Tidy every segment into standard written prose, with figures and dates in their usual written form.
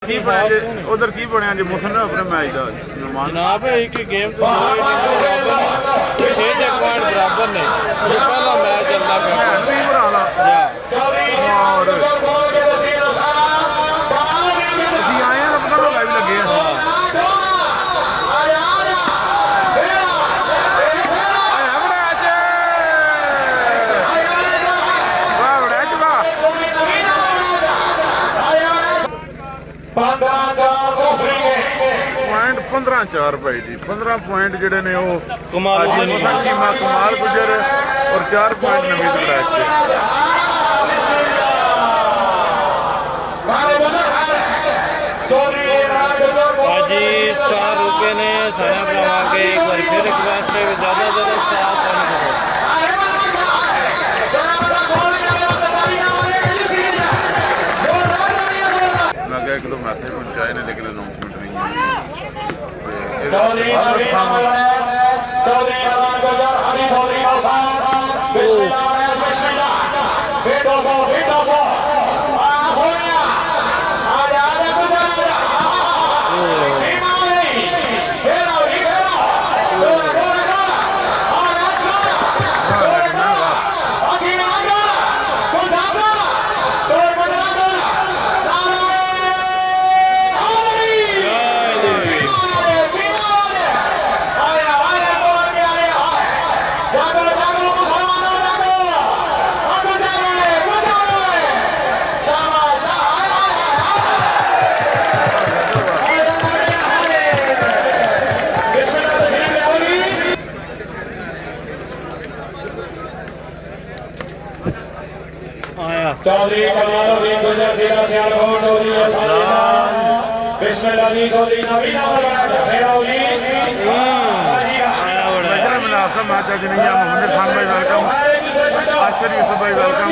की बनया उधर की बनया जी मौसम ने अपने मैच का जनाब एक गेम तो 6 पॉइंट बराबर ने पहला मैच चलता आए हैं पता भी लगे पॉइंट 15-4 भाई जी 15 पॉइंट जोड़े ने कमाल गुजर और 4 पॉइंट नवीद बराज जी ₹100 ने साया करवा के एक बार फिर रिक्वेस्ट है ज़्यादा साथ एक दो मैसेज पहुंचाए ने लेकिन अनाउंसमेंट नहीं चौधरी कमालुद्दीन गुजर जिला सियालकोट चौधरी बिस्मिल्लाह जी चौधरी नवीन फेरौली मुनासिब मैच आज नहीं है मोहम्मद खान भाई वेलकम आशिर यूसुफ भाई वेलकम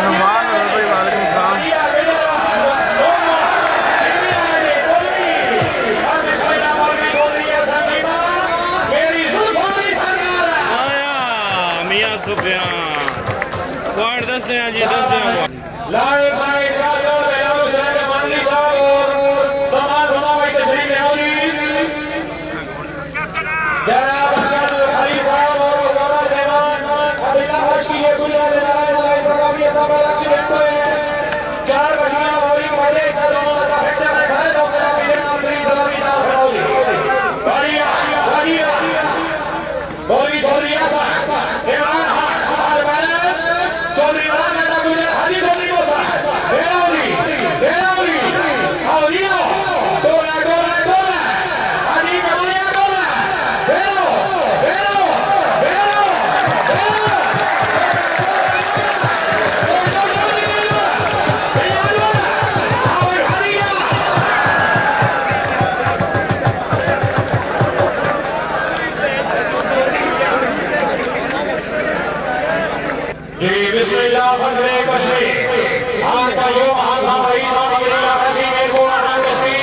नुमान भाई वालेकुम सलाम पॉइंट दसते हैं जी दसते हैं लाए भाई मानली साहब और तमाम भाई तशरीफ ले आओ जनाब अली साहब और मोहम्मद रहमान अभिला हशी ये दुनिया में नारायण इस्लामी सब एक्सीडेंट हुए 4 बच्चियां और एक बड़े दोनों का फैक्टर में खड़े होकर अपने अपनी सलामी ना फराओगी बढ़िया बढ़िया बोली चौधरी ऐसा इमरान चौधरी हाजी चौधरी को बेरौली बेरौली और ये डोला डोला डोला हाजी कमाया डोला बेरो बेरो बेरो बिस्मिल्लाह फजरे कशी हार का यो हाथा भाई साहब की कशी में को आना कशी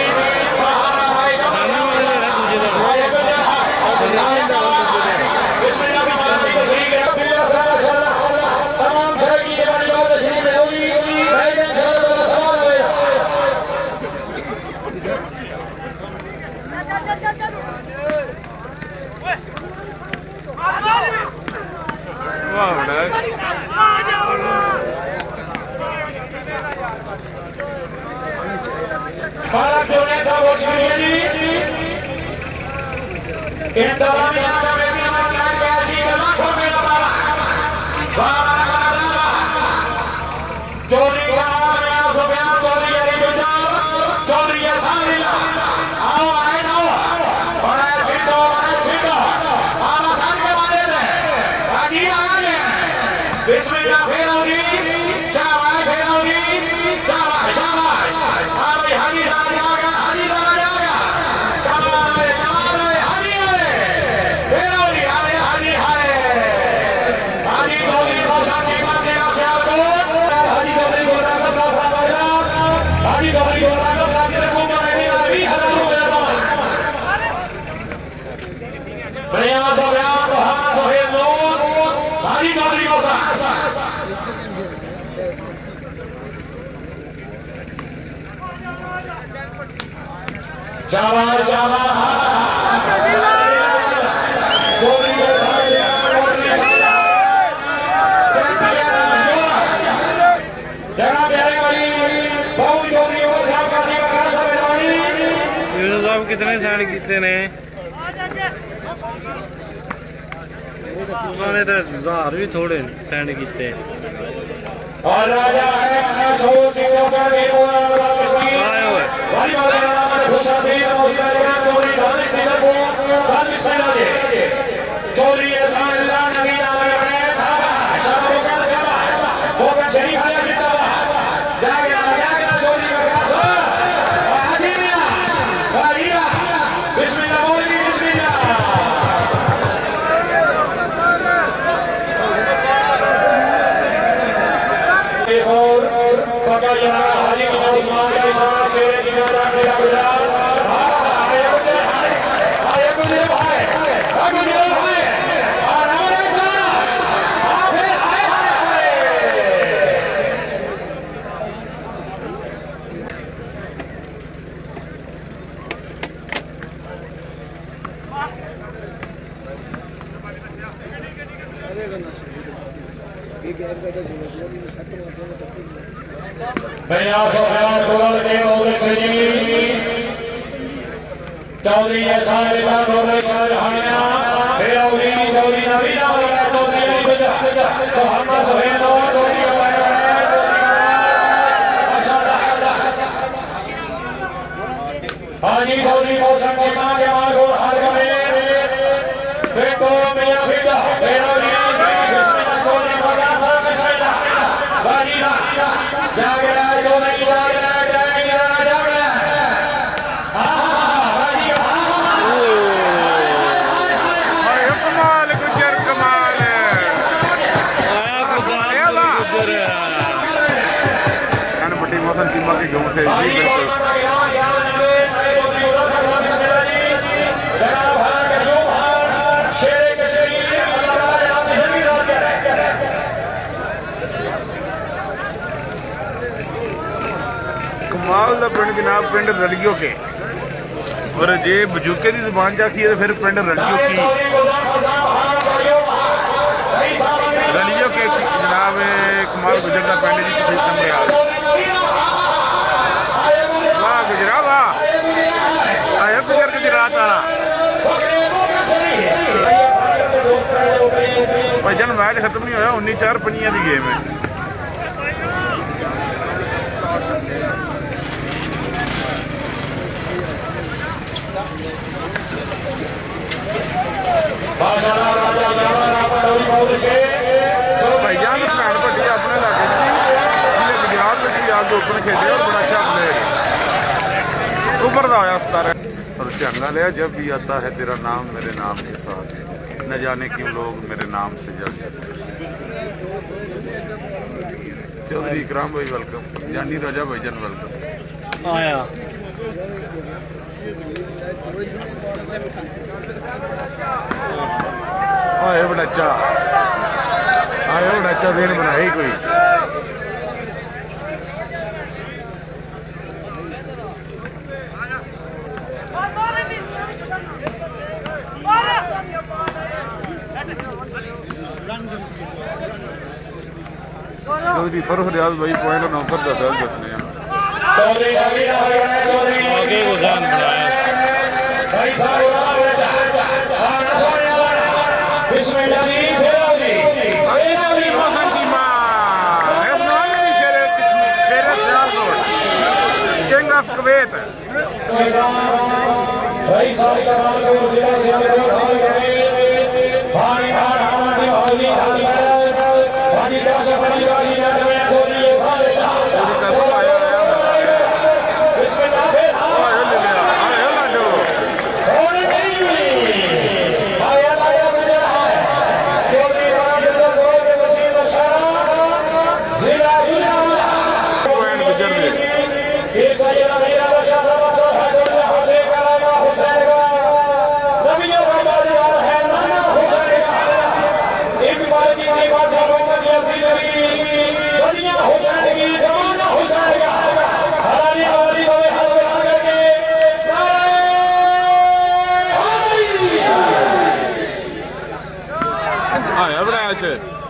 महाना भाई बिस्मिल्लाह की माफी को ठीक है तमाम घर की जवानी बात तशरीफ ले होगी भाई ने घर वाला सवाल है वाह बड़ा भारत जोड़े था वो छुड़िए जी इन दौरान यहाँ में भी हमारा कैसी लाखों में हमारा चोरी का सुबह चोरी अली गुजार चोरी आसानी आओ आए ना बड़ा छिटो आना साथ के बारे में आगे आगे बिस्मिल्लाह फेरौली शाबाश फेरौली शाबाश शाबाश हाँ भाई हाजी साहब आ गया हाजी साहब आ गया कमाल है फेरौली हाजी हाजी हाय हाजी चौधरी शाबाश शाबाश चौधरी के जरा प्यारे वाली बहुत चौधरी को साफ करने का काम सब वाली यूसुफ साहब कितने साइड कीते ने उन्होंने तो 1000 भी थोड़े सेंड कीते और राजा है छोड़ के ऊपर देखो आए हुए वाली वाले नाम घोषणा दे और चौधरी धानी सिंह को सर्विस करना दे चौधरी एहसान अल्लाह नबी नाम है शाबाश वो का शरीफ आया जीता जागे चौधरी का हाजिरिया वाहिया बिस्मिल्लाह बोल दी बिस्मिल्लाह और पकड़ जाना हाजी की उस्मान के साथ शेर किनारा तेरा गुजरात आए गुजरे भाई और हमारे जाना फिर आए चौधरी एहसान अल्लाह चौधरी नबी मोहम्मद सुहेल हाजी चौधरी मौसम के मार को हर गए बेटो मियां बेटा बिस्मिल्लाह चौधरी जागड़ा चौधरी जागड़ा कमाल गुजर कमाल बड़ी मौसम कीमत की घूम से जी बिल्कुल कमाल का पिंड जनाब पिंड रलियो के और जे बजूके की जुबान जाखी है फिर पिंड रलियो की रलियो के जनाब कमाल गुजर का पिंड जी तुम समझ वाह गुजरा वाह आया गुजर गुजरात वाला भाईजान मैच खत्म नहीं होया 19-4 पंजियां की गेम है भाईजान भैन भट्टी अपने इलाके गुजरात में भी आगे ओपन खेले और बड़ा अच्छा प्लेयर उभरदा होया सतारा और झंडा लिया जब भी आता है तेरा नाम मेरे नाम के साथ न जाने क्यों लोग मेरे नाम से जाते चौधरी इकराम भाई वेलकम जानी राजा भाईजान वेलकम आया आए बड़ा अच्छा दिन बनाई कोई चौधरी फरुख रियाज भाई पॉइंट नौकर दसने आगे गुजान बनाया किंग ऑफ कुवैत एक बार की ਮੈਚ